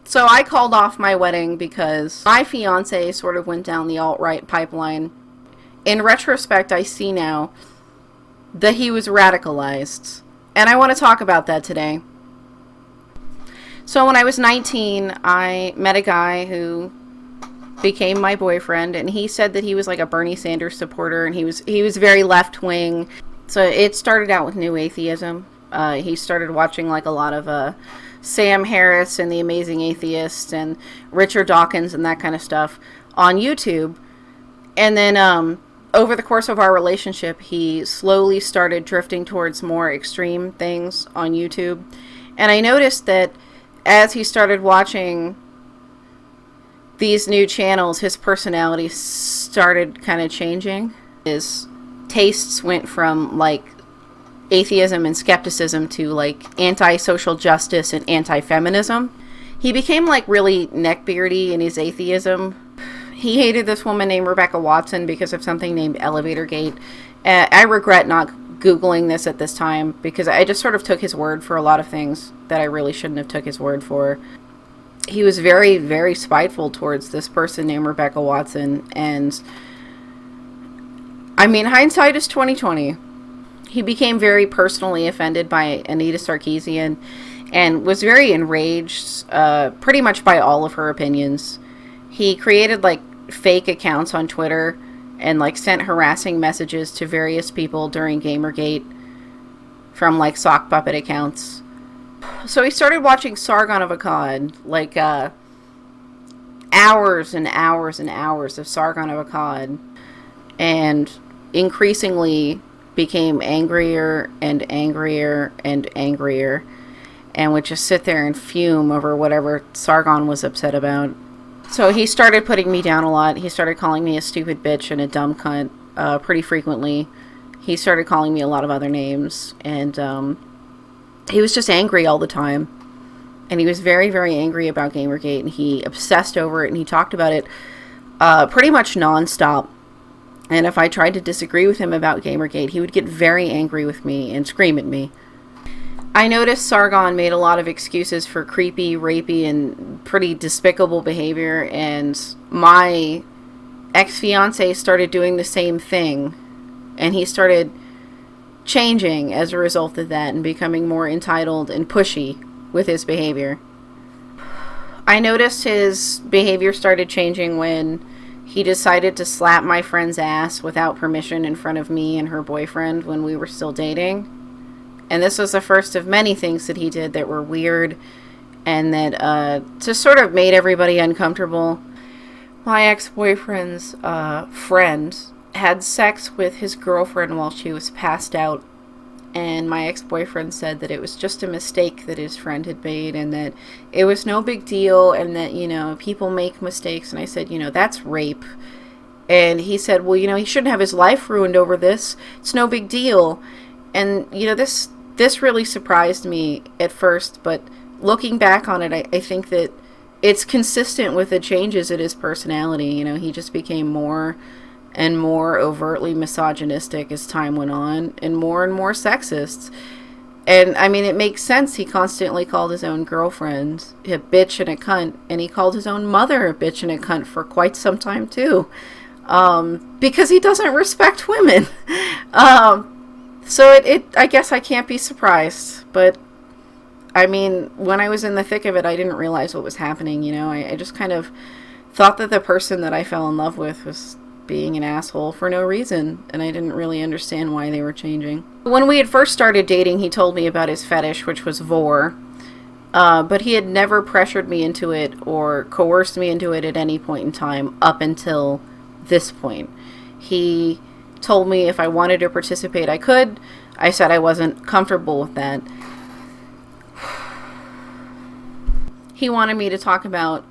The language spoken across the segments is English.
So I called off my wedding because my fiance sort of went down the alt-right pipeline. In retrospect, I see now that he was radicalized. And I want to talk about that today. So when I was 19, I met a guy who became my boyfriend, and he said that he was like a Bernie Sanders supporter, and he was very left-wing. So it started out with new atheism. He started watching like a lot of Sam Harris and The Amazing Atheist and Richard Dawkins and that kind of stuff on YouTube. And then over the course of our relationship, he slowly started drifting towards more extreme things on YouTube. And I noticed that as he started watching these new channels, his personality started kind of changing. His tastes went from like atheism and skepticism to like anti-social justice and anti-feminism. He became like really neckbeardy in his atheism. He hated this woman named Rebecca Watson because of something named Elevatorgate. I regret not Googling this at this time because I just sort of took his word for a lot of things that I really shouldn't have took his word for. He was very, very spiteful towards this person named Rebecca Watson, and I mean, hindsight is 20/20. He became very personally offended by Anita Sarkeesian and was very enraged pretty much by all of her opinions. He created like fake accounts on Twitter and like sent harassing messages to various people during Gamergate from like sock puppet accounts. So he started watching Sargon of Akkad, like hours and hours and hours of Sargon of Akkad, and increasingly became angrier and angrier and angrier, and would just sit there and fume over whatever Sargon was upset about. So he started putting me down a lot. He started calling me a stupid bitch and a dumb cunt pretty frequently. He started calling me a lot of other names, and he was just angry all the time. And he was very, very angry about Gamergate, and he obsessed over it, and he talked about it pretty much nonstop. And if I tried to disagree with him about Gamergate, he would get very angry with me and scream at me. I noticed Sargon made a lot of excuses for creepy, rapey, and pretty despicable behavior, and my ex-fiance started doing the same thing, and he started changing as a result of that and becoming more entitled and pushy with his behavior. I noticed his behavior started changing when he decided to slap my friend's ass without permission in front of me and her boyfriend when we were still dating. And this was the first of many things that he did that were weird and that just sort of made everybody uncomfortable. My ex-boyfriend's friend had sex with his girlfriend while she was passed out. And my ex-boyfriend said that it was just a mistake that his friend had made and that it was no big deal and that, you know, people make mistakes. And I said, you know, that's rape. And he said, well, you know, he shouldn't have his life ruined over this. It's no big deal. And, you know, this really surprised me at first. But looking back on it, I think that it's consistent with the changes in his personality. You know, he just became more and more overtly misogynistic as time went on, and more sexist. And I mean, it makes sense. He constantly called his own girlfriend a bitch and a cunt, and he called his own mother a bitch and a cunt for quite some time too, because he doesn't respect women. So I guess I can't be surprised. But I mean, when I was in the thick of it, I didn't realize what was happening. You know, I just kind of thought that the person that I fell in love with was being an asshole for no reason, and I didn't really understand why they were changing. When we had first started dating, he told me about his fetish, which was vore, but he had never pressured me into it or coerced me into it at any point in time up until this point. He told me if I wanted to participate, I could. I said I wasn't comfortable with that. He wanted me to talk about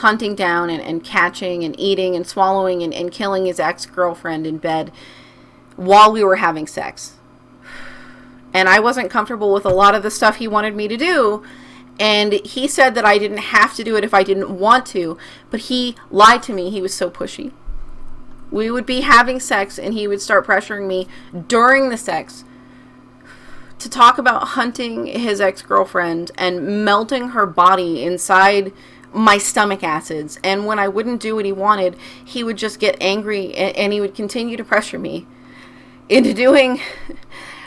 hunting down and catching and eating and swallowing and killing his ex-girlfriend in bed while we were having sex. And I wasn't comfortable with a lot of the stuff he wanted me to do. And he said that I didn't have to do it if I didn't want to. But he lied to me. He was so pushy. We would be having sex and he would start pressuring me during the sex to talk about hunting his ex-girlfriend and melting her body inside my stomach acids. And when I wouldn't do what he wanted, he would just get angry, and he would continue to pressure me into doing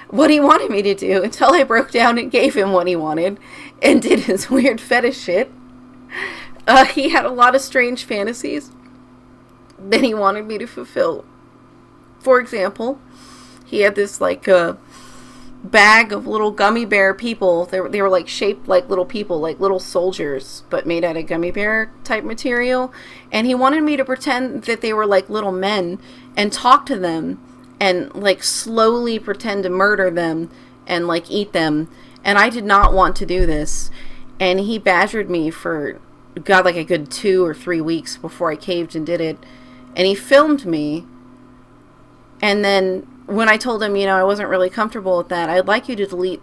what he wanted me to do until I broke down and gave him what he wanted and did his weird fetish shit. He had a lot of strange fantasies that he wanted me to fulfill. For example, he had this like bag of little gummy bear people. They were like shaped like little people, like little soldiers, but made out of gummy bear type material. And he wanted me to pretend that they were like little men and talk to them and like slowly pretend to murder them and like eat them. And I did not want to do this. And he badgered me for, God, like a good 2 or 3 weeks before I caved and did it. And he filmed me. And then when I told him, I wasn't really comfortable with that, I'd like you to delete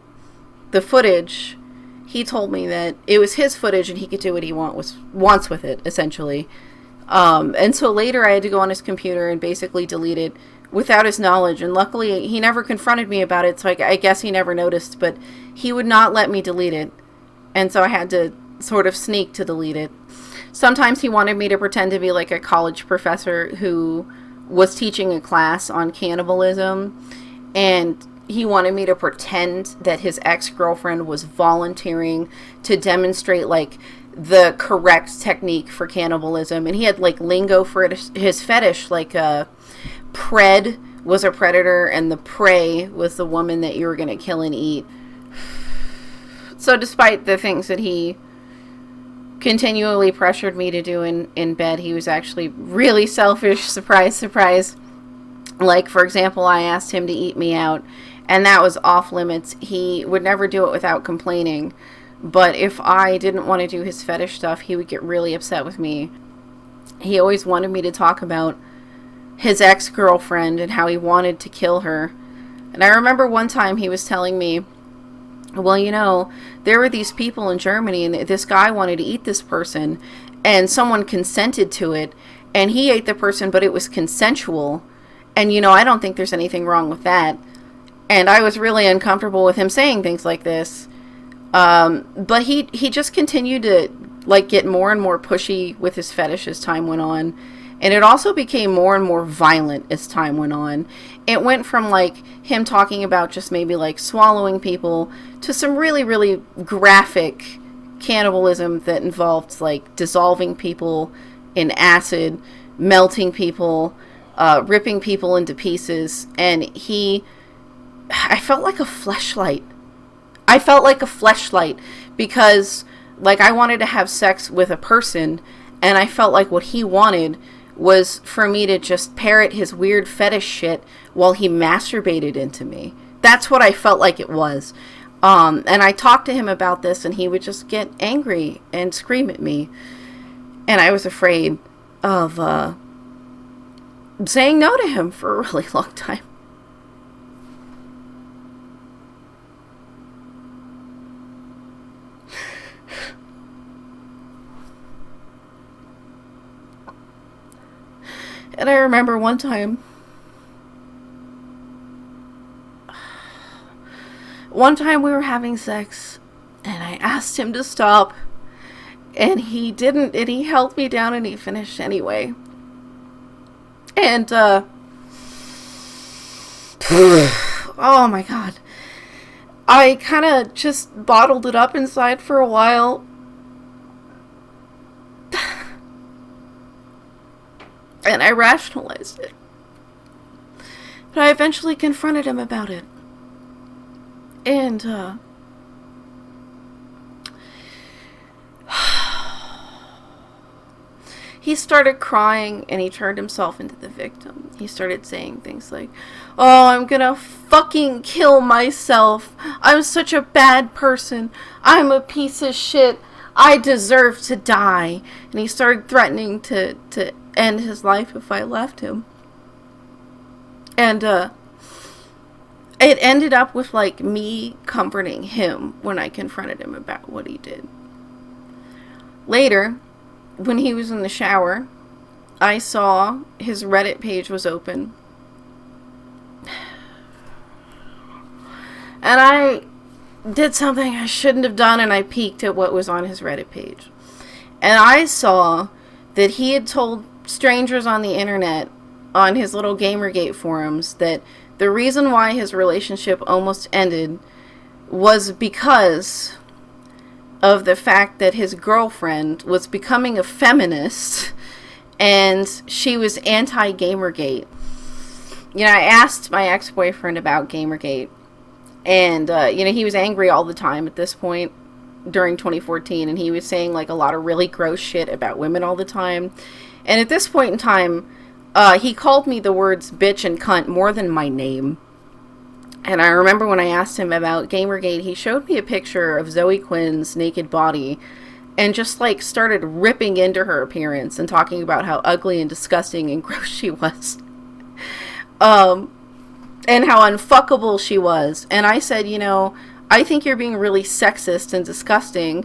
the footage, he told me that it was his footage and he could do what he wants with it, essentially. And so later I had to go on his computer and basically delete it without his knowledge. And luckily he never confronted me about it, so I guess he never noticed, but he would not let me delete it. And so I had to sort of sneak to delete it. Sometimes he wanted me to pretend to be like a college professor who was teaching a class on cannibalism, and he wanted me to pretend that his ex-girlfriend was volunteering to demonstrate like the correct technique for cannibalism. And he had like lingo for his fetish, like pred was a predator and the prey was the woman that you were going to kill and eat. So despite the things that he continually pressured me to do in bed, he was actually really selfish. Surprise, surprise. Like, for example, I asked him to eat me out, and that was off limits. He would never do it without complaining, but if I didn't want to do his fetish stuff, he would get really upset with me. He always wanted me to talk about his ex-girlfriend and how he wanted to kill her. And I remember one time he was telling me, well, there were these people in Germany, and this guy wanted to eat this person, and someone consented to it, and he ate the person, but it was consensual. And, I don't think there's anything wrong with that. And I was really uncomfortable with him saying things like this. But he just continued to, like, get more and more pushy with his fetish as time went on. And it also became more and more violent as time went on. It went from, like, him talking about just maybe, like, swallowing people to some really, really graphic cannibalism that involved, like, dissolving people in acid, melting people, ripping people into pieces. And I felt like a fleshlight. I felt like a fleshlight because, like, I wanted to have sex with a person, and I felt like what he wanted was for me to just parrot his weird fetish shit while he masturbated into me. That's what I felt like it was. And I talked to him about this, and he would just get angry and scream at me. And I was afraid of saying no to him for a really long time. And I remember one time we were having sex, and I asked him to stop, and he didn't, and he held me down, and he finished anyway. And, oh my God. I kind of just bottled it up inside for a while. And I rationalized it. But I eventually confronted him about it. And, he started crying, and he turned himself into the victim. He started saying things like, oh, I'm gonna fucking kill myself. I'm such a bad person. I'm a piece of shit. I deserve to die. And he started threatening to end his life if I left him. And it ended up with, like, me comforting him when I confronted him about what he did. Later, when he was in the shower, I saw his Reddit page was open. And I did something I shouldn't have done, and I peeked at what was on his Reddit page. And I saw that he had told strangers on the internet, on his little Gamergate forums, that the reason why his relationship almost ended was because of the fact that his girlfriend was becoming a feminist and she was anti-Gamergate. You know, I asked my ex-boyfriend about Gamergate, and, you know, he was angry all the time at this point during 2014, and he was saying, like, a lot of really gross shit about women all the time. And at this point in time, he called me the words bitch and cunt more than my name. And I remember when I asked him about Gamergate, he showed me a picture of Zoe Quinn's naked body and just, like, started ripping into her appearance and talking about how ugly and disgusting and gross she was. And how unfuckable she was. And I said, you know, I think you're being really sexist and disgusting.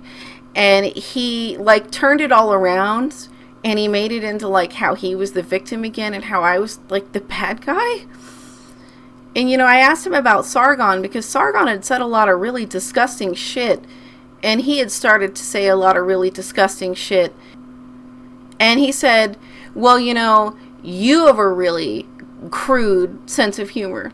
And he, like, turned it all around, and he made it into, like, how he was the victim again and how I was, like, the bad guy. And, you know, I asked him about Sargon because Sargon had said a lot of really disgusting shit. And he had started to say a lot of really disgusting shit. And he said, well, you know, you have a really crude sense of humor.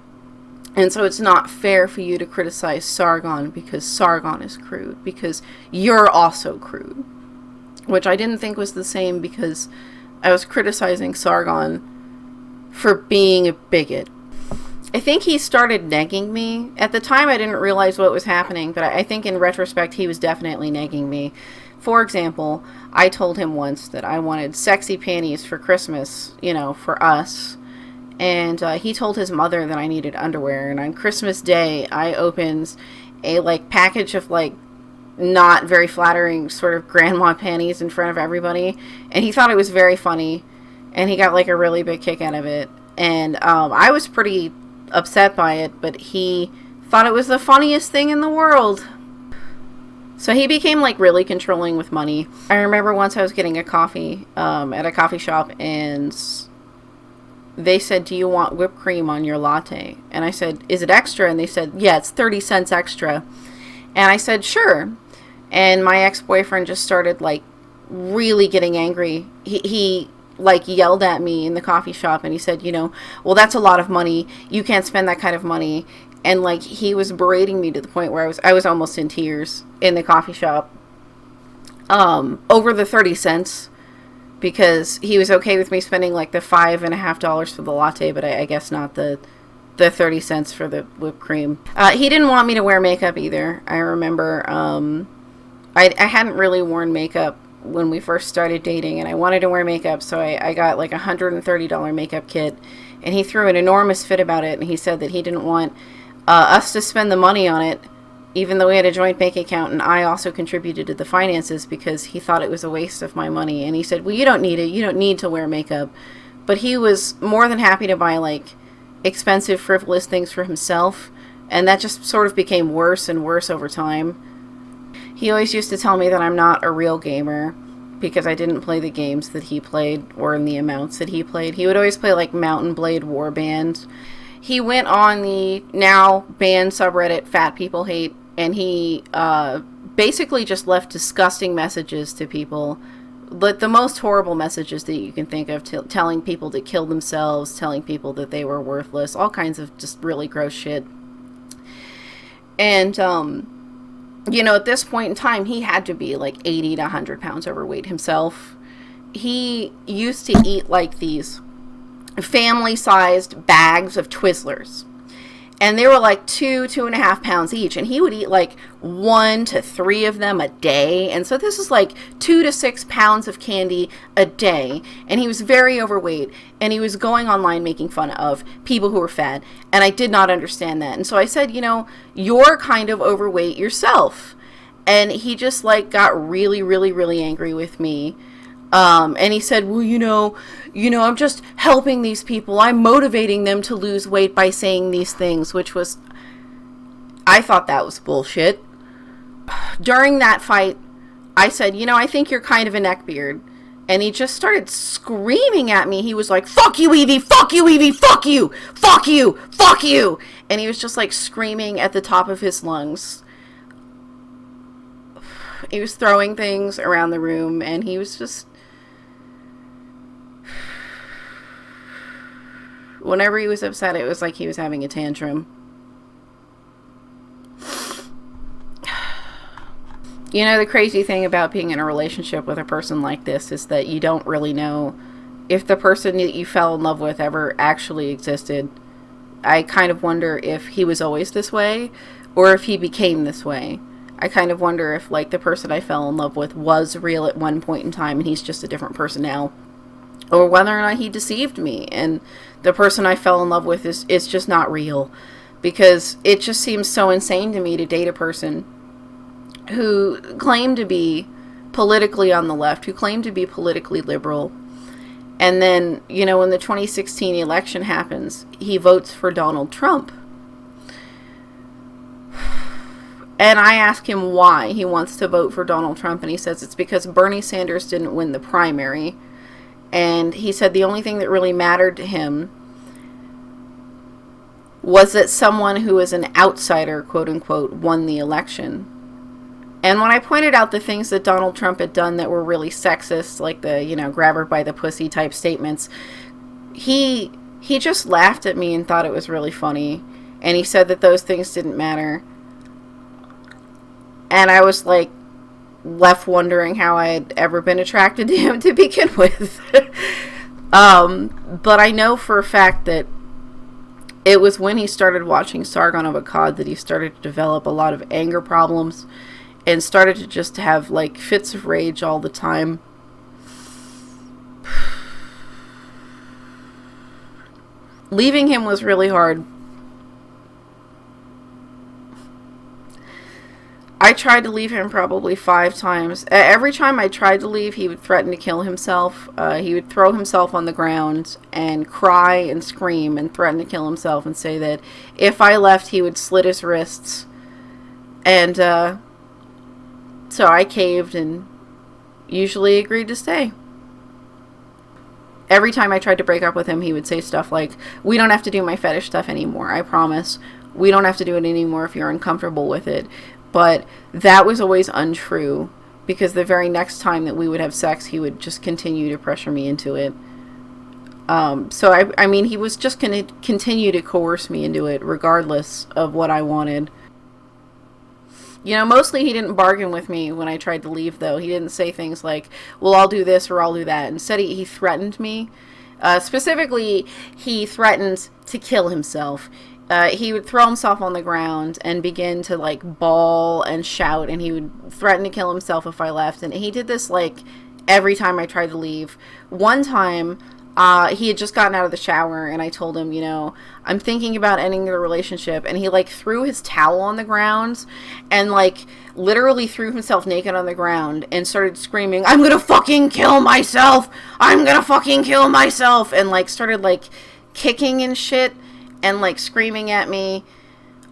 And so it's not fair for you to criticize Sargon because Sargon is crude. Because you're also crude. Which I didn't think was the same because I was criticizing Sargon for being a bigot. I think he started negging me. At the time, I didn't realize what was happening, but I think in retrospect, he was definitely negging me. For example, I told him once that I wanted sexy panties for Christmas, you know, for us. And he told his mother that I needed underwear. And on Christmas Day, I opened a, like, package of, like, not very flattering sort of grandma panties in front of everybody. And he thought it was very funny. And he got, like, a really big kick out of it. And I was pretty upset by it, but he thought it was the funniest thing in the world. So he became, like, really controlling with money. I remember once I was getting a coffee at a coffee shop, and they said, do you want whipped cream on your latte? And I said, is it extra? And they said, yeah, it's 30 cents extra. And I said, sure. And my ex-boyfriend just started, like, really getting angry. He like, yelled at me in the coffee shop, and he said, you know, well, that's a lot of money. You can't spend that kind of money. And, like, he was berating me to the point where I was almost in tears in the coffee shop over the 30 cents, because he was okay with me spending, like, the $5.50 for the latte, but I guess not the 30 cents for the whipped cream. He didn't want me to wear makeup either. I remember I hadn't really worn makeup when we first started dating, and I wanted to wear makeup, so I got, like, a $130 makeup kit, and he threw an enormous fit about it, and he said that he didn't want us to spend the money on it, even though we had a joint bank account, and I also contributed to the finances, because he thought it was a waste of my money. And he said, well, you don't need it, you don't need to wear makeup. But he was more than happy to buy, like, expensive, frivolous things for himself, and that just sort of became worse and worse over time. He always used to tell me that I'm not a real gamer because I didn't play the games that he played or in the amounts that he played. He would always play, like, Mountain Blade Warband. He went on the now banned subreddit Fat People Hate, and he basically just left disgusting messages to people, but the most horrible messages that you can think of, telling people to kill themselves, telling people that they were worthless, all kinds of just really gross shit. And you know, at this point in time, he had to be like 80 to 100 pounds overweight himself. He used to eat, like, these family-sized bags of Twizzlers. And they were like 2.5 pounds each. And he would eat like 1 to 3 of them a day. And so this is like 2 to 6 pounds of candy a day. And he was very overweight. And he was going online making fun of people who were fat. And I did not understand that. And so I said, you know, you're kind of overweight yourself. And he just, like, got really, really, really angry with me. And he said, well, you know, I'm just helping these people. I'm motivating them to lose weight by saying these things, which was, I thought that was bullshit. During that fight, I said, you know, I think you're kind of a neckbeard. And he just started screaming at me. He was like, fuck you, Evie, fuck you, Evie, fuck you, fuck you, fuck you. And he was just, like, screaming at the top of his lungs. he was throwing things around the room, and he was just, whenever he was upset, it was like he was having a tantrum. You know, the crazy thing about being in a relationship with a person like this is that you don't really know if the person that you fell in love with ever actually existed. I kind of wonder if he was always this way, or if he became this way. I kind of wonder if, like, the person I fell in love with was real at one point in time and he's just a different person now. Or whether or not he deceived me and the person I fell in love with is just not real. Because it just seems so insane to me to date a person who claimed to be politically on the left, who claimed to be politically liberal. And then, you know, when the 2016 election happens, he votes for Donald Trump. And I ask him why he wants to vote for Donald Trump, and he says it's because Bernie Sanders didn't win the primary. And he said the only thing that really mattered to him was that someone who was an outsider, quote unquote, won the election. And when I pointed out the things that Donald Trump had done that were really sexist, like the, you know, grab her by the pussy type statements, he just laughed at me and thought it was really funny. And he said that those things didn't matter. And I was, like, left wondering how I had ever been attracted to him to begin with. But I know for a fact that it was when he started watching Sargon of Akkad that he started to develop a lot of anger problems and started to just have, like, fits of rage all the time. Leaving him was really hard. I tried to leave him probably 5 times. Every time I tried to leave, he would threaten to kill himself. He would throw himself on the ground and cry and scream and threaten to kill himself and say that if I left, he would slit his wrists. And, so I caved and usually agreed to stay. Every time I tried to break up with him, he would say stuff like, we don't have to do my fetish stuff anymore, I promise. We don't have to do it anymore if you're uncomfortable with it. But that was always untrue, because the very next time that we would have sex, he would just continue to pressure me into it. So, I mean, he was just going to continue to coerce me into it, regardless of what I wanted. You know, mostly he didn't bargain with me when I tried to leave, though. He didn't say things like, well, I'll do this or I'll do that. Instead, he threatened me. Specifically, he threatened to kill himself. He would throw himself on the ground and begin to, like, bawl and shout, and he would threaten to kill himself if I left. And he did this, like, every time I tried to leave. One time, he had just gotten out of the shower, and I told him, you know, I'm thinking about ending the relationship. And he, like, threw his towel on the ground and, like, literally threw himself naked on the ground and started screaming, I'm gonna fucking kill myself! I'm gonna fucking kill myself! And, like, started, like, kicking and shit and, like, screaming at me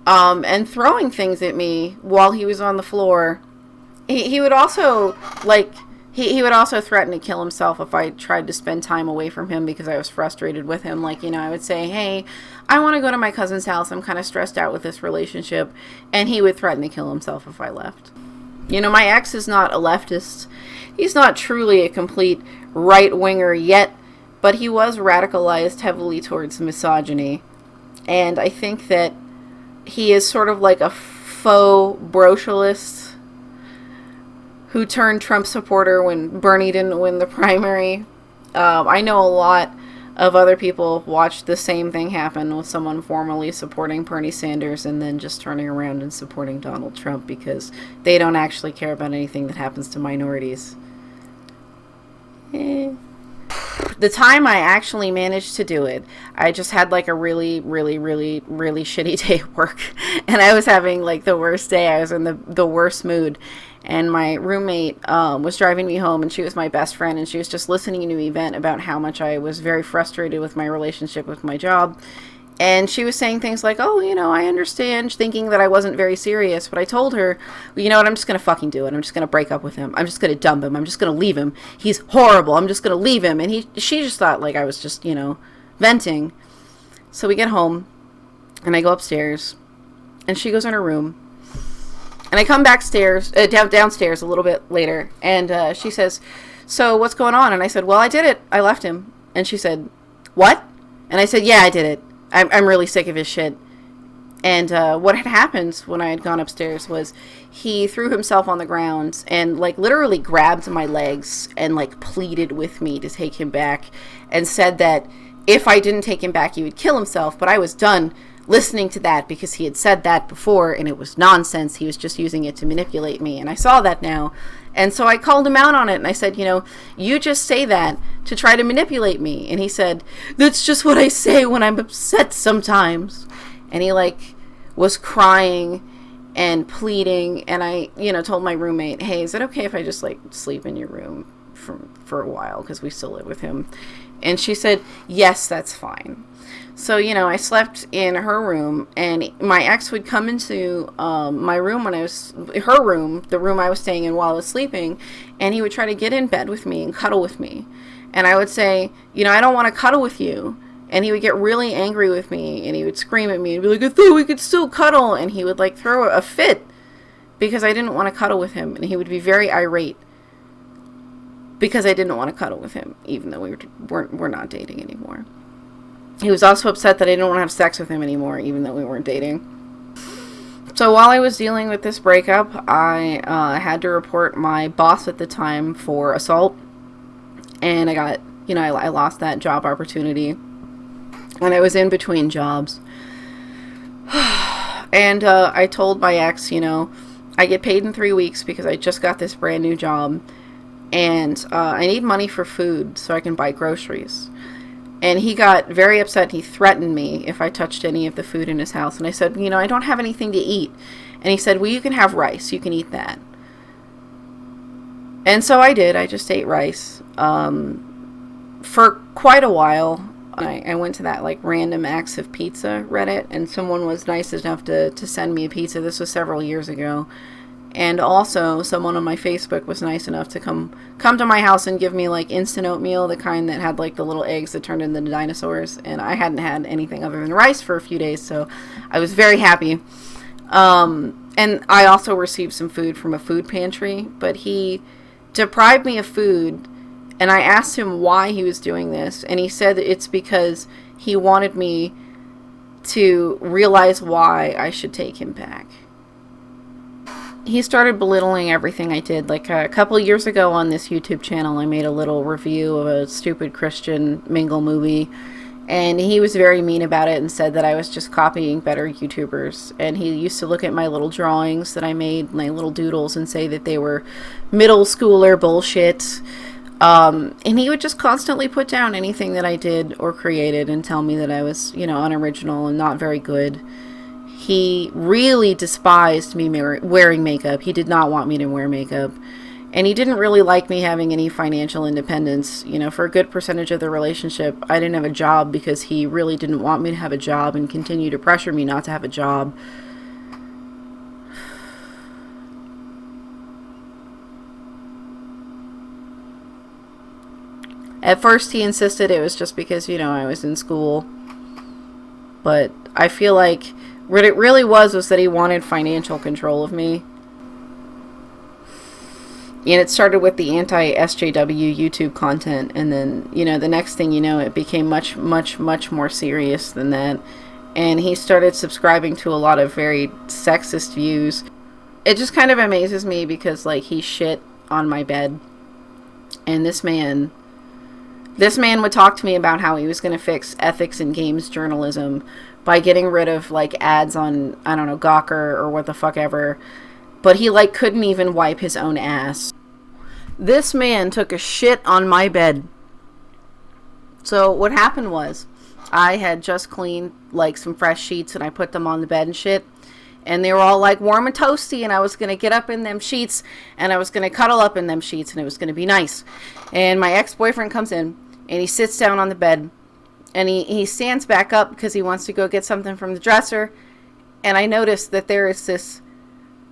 and throwing things at me while he was on the floor. He would also, like... He would also threaten to kill himself if I tried to spend time away from him because I was frustrated with him. Like, you know, I would say, hey, I want to go to my cousin's house. I'm kind of stressed out with this relationship. And he would threaten to kill himself if I left. You know, my ex is not a leftist. He's not truly a complete right-winger yet, but he was radicalized heavily towards misogyny. And I think that he is sort of like a faux brocialist who turned Trump supporter when Bernie didn't win the primary. I know a lot of other people watched the same thing happen with someone formally supporting Bernie Sanders and then just turning around and supporting Donald Trump because they don't actually care about anything that happens to minorities. The time I actually managed to do it, I just had like a really, really, really, really shitty day at work. And I was having like the worst day. I was in the worst mood. And my roommate was driving me home, and she was my best friend, and she was just listening to me vent about how much I was very frustrated with my relationship with my job. And she was saying things like, oh, you know, I understand, thinking that I wasn't very serious. But I told her, well, you know what, I'm just going to fucking do it. I'm just going to break up with him. I'm just going to dump him. I'm just going to leave him. He's horrible. I'm just going to leave him. And she just thought like I was just, you know, venting. So we get home, and I go upstairs, and she goes in her room. And I come downstairs a little bit later, and she says, so what's going on? And I said, well, I did it. I left him. And she said, what? And I said, yeah, I did it. I'm really sick of his shit. And what had happened when I had gone upstairs was he threw himself on the ground and, like, literally grabbed my legs and, like, pleaded with me to take him back and said that if I didn't take him back, he would kill himself. But I was done listening to that because he had said that before and it was nonsense. He was just using it to manipulate me. And I saw that now. And so I called him out on it and I said, you just say that to try to manipulate me. And he said, that's just what I say when I'm upset sometimes. And he, like, was crying and pleading. And I, told my roommate, hey, is it okay if I just, like, sleep in your room for a while? Because we still live with him. And she said, yes, that's fine. So, I slept in her room, and my ex would come into my room her room, the room I was staying in while I was sleeping, and he would try to get in bed with me and cuddle with me. And I would say, I don't want to cuddle with you. And he would get really angry with me, and he would scream at me and be like, I thought we could still cuddle. And he would, like, throw a fit because I didn't want to cuddle with him. And he would be very irate because I didn't want to cuddle with him, even though we're not dating anymore. He was also upset that I didn't want to have sex with him anymore, even though we weren't dating. So while I was dealing with this breakup, I had to report my boss at the time for assault. And I got, I lost that job opportunity. And I was in between jobs. And I told my ex, I get paid in 3 weeks because I just got this brand new job. And I need money for food so I can buy groceries. And he got very upset. He threatened me if I touched any of the food in his house. And I said, I don't have anything to eat. And he said, well, you can have rice. You can eat that. And so I did. I just ate rice. For quite a while, I went to that, like, random acts of pizza Reddit. And someone was nice enough to send me a pizza. This was several years ago. And also, someone on my Facebook was nice enough to come to my house and give me, like, instant oatmeal, the kind that had, like, the little eggs that turned into dinosaurs. And I hadn't had anything other than rice for a few days, so I was very happy. And I also received some food from a food pantry, but he deprived me of food, and I asked him why he was doing this, and he said that it's because he wanted me to realize why I should take him back. He started belittling everything I did. Like, a couple years ago on this YouTube channel, I made a little review of a stupid Christian mingle movie, and he was very mean about it and said that I was just copying better YouTubers. And he used to look at my little drawings that I made, my little doodles, and say that they were middle schooler bullshit. And he would just constantly put down anything that I did or created and tell me that I was, unoriginal and not very good. He really despised me wearing makeup. He did not want me to wear makeup. And he didn't really like me having any financial independence. For a good percentage of the relationship, I didn't have a job because he really didn't want me to have a job and continue to pressure me not to have a job. At first, he insisted it was just because, I was in school. But I feel like what it really was that he wanted financial control of me. And it started with the anti-SJW YouTube content. And then, the next thing you know, it became much, much, much more serious than that. And he started subscribing to a lot of very sexist views. It just kind of amazes me because, like, he shit on my bed. And this man would talk to me about how he was going to fix ethics in games journalism by getting rid of, like, ads on, I don't know, Gawker or what the fuck ever. But he, like, couldn't even wipe his own ass. This man took a shit on my bed. So what happened was, I had just cleaned, like, some fresh sheets and I put them on the bed and shit. And they were all, like, warm and toasty, and I was going to get up in them sheets and I was going to cuddle up in them sheets and it was going to be nice. And my ex-boyfriend comes in and he sits down on the bed. And he stands back up because he wants to go get something from the dresser. And I noticed that there is this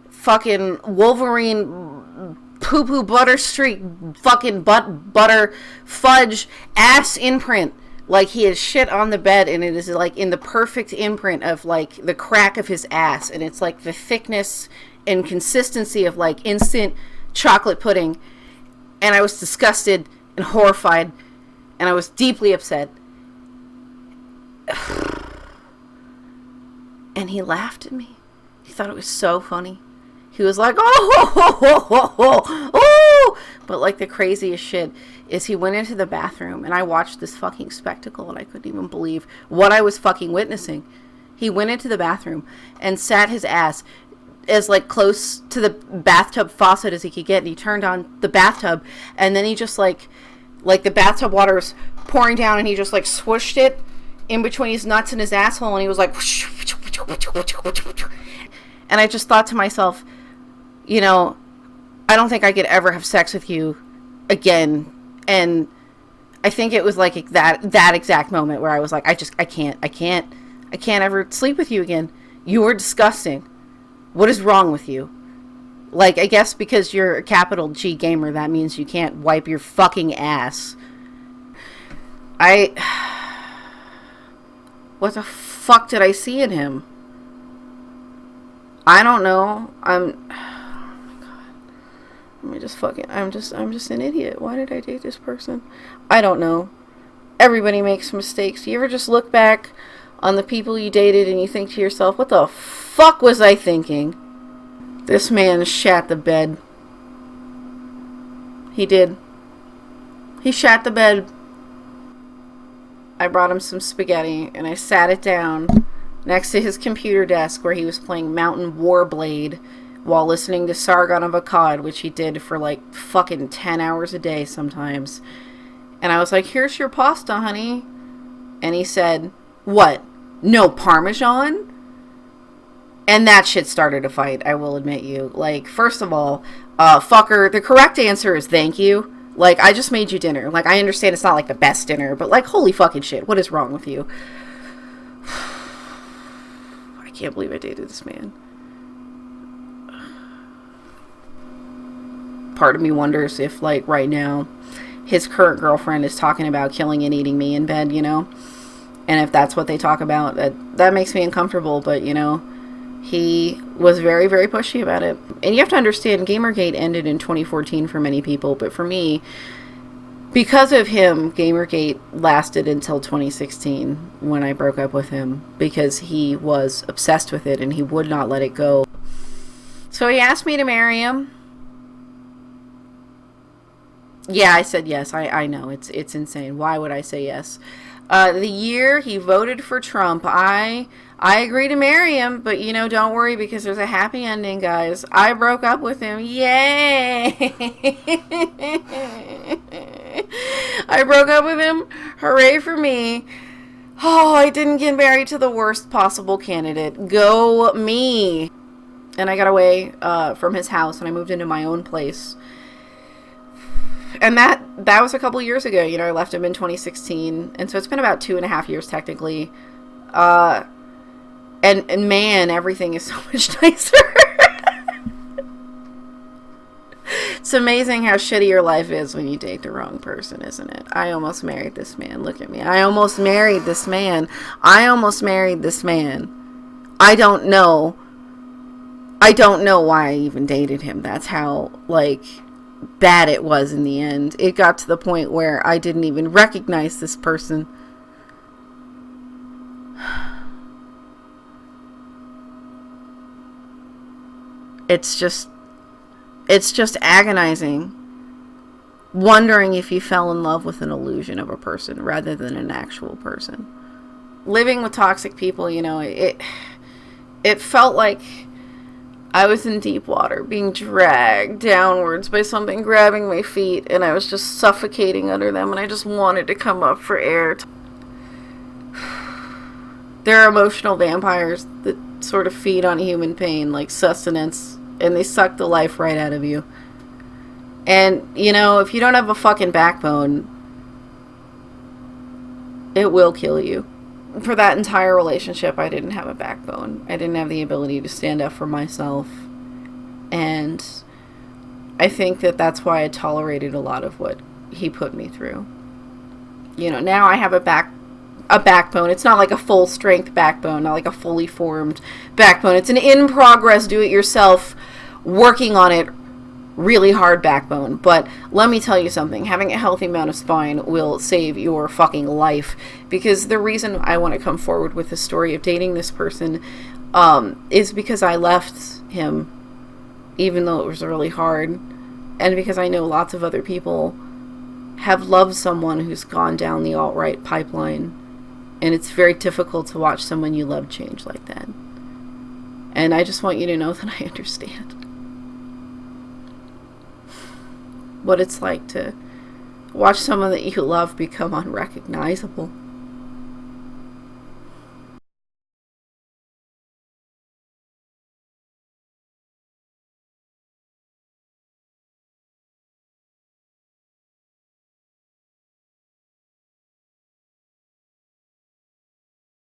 fucking Wolverine poo-poo butter streak fucking butter fudge ass imprint. Like, he has shit on the bed, and it is, like, in the perfect imprint of, like, the crack of his ass. And it's, like, the thickness and consistency of like instant chocolate pudding. And I was disgusted and horrified, and I was deeply upset. And he laughed at me. He thought it was so funny. He was like, oh. But like the craziest shit is he went into the bathroom, and I watched this fucking spectacle, and I couldn't even believe what I was fucking witnessing. He went into the bathroom and sat his ass as like close to the bathtub faucet as he could get, and he turned on the bathtub, and then he just like the bathtub water was pouring down, and he just like swooshed it in between his nuts and his asshole, and he was like, and I just thought to myself, you know, I don't think I could ever have sex with you again. And I think it was like that exact moment where I was like, I can't ever sleep with you again. You are disgusting. What is wrong with you? Like, I guess because you're a capital G gamer, that means you can't wipe your fucking ass. What the fuck did I see in him? I don't know. Oh my god. I'm just an idiot. Why did I date this person? I don't know. Everybody makes mistakes. You ever just look back on the people you dated and you think to yourself, what the fuck was I thinking? This man shat the bed. He did. He shat the bed. I brought him some spaghetti, and I sat it down next to his computer desk where he was playing Mountain Warblade while listening to Sargon of Akkad, which he did for like fucking 10 hours a day sometimes. And I was like, here's your pasta, honey. And he said, what? No Parmesan? And that shit started a fight, I will admit you. Like, first of all, fucker, the correct answer is thank you. Like, I just made you dinner. Like, I understand it's not like the best dinner, but like, holy fucking shit, what is wrong with you? I can't believe I dated this man. Part of me wonders if, like, right now, his current girlfriend is talking about killing and eating me in bed, you know? And if that's what they talk about, that makes me uncomfortable, but, you know, he was very, very pushy about it. And you have to understand, Gamergate ended in 2014 for many people, but for me, because of him, Gamergate lasted until 2016 when I broke up with him, because he was obsessed with it and he would not let it go. So he asked me to marry him. Yeah, I said yes. I know. It's insane. Why would I say yes? The year he voted for Trump, I agreed to marry him, but, you know, don't worry because there's a happy ending, guys. I broke up with him. Yay! I broke up with him. Hooray for me. Oh, I didn't get married to the worst possible candidate. Go me. And I got away from his house and I moved into my own place. And that was a couple years ago. You know, I left him in 2016. And so it's been about 2.5 years technically. And man, everything is so much nicer. It's amazing how shitty your life is when you date the wrong person, isn't it? I almost married this man. Look at me. I almost married this man. I don't know. I don't know why I even dated him. That's how, like, bad it was in the end. It got to the point where I didn't even recognize this person. It's just agonizing, wondering if you fell in love with an illusion of a person rather than an actual person. Living with toxic people, you know, it felt like I was in deep water, being dragged downwards by something grabbing my feet, and I was just suffocating under them, and I just wanted to come up for air. There are emotional vampires that sort of feed on human pain like sustenance, and they suck the life right out of you. And, you know, if you don't have a fucking backbone, it will kill you. For that entire relationship, I didn't have a backbone. I didn't have the ability to stand up for myself. And I think that that's why I tolerated a lot of what he put me through. You know, now I have a backbone. It's not like a full strength backbone, not like a fully formed backbone. It's an in progress, do it yourself working on it really hard backbone. But let me tell you something, having a healthy amount of spine will save your fucking life. Because the reason I want to come forward with the story of dating this person is because I left him, even though it was really hard, and because I know lots of other people have loved someone who's gone down the alt-right pipeline, and it's very difficult to watch someone you love change like that. And I just want you to know that I understand what it's like to watch someone that you love become unrecognizable.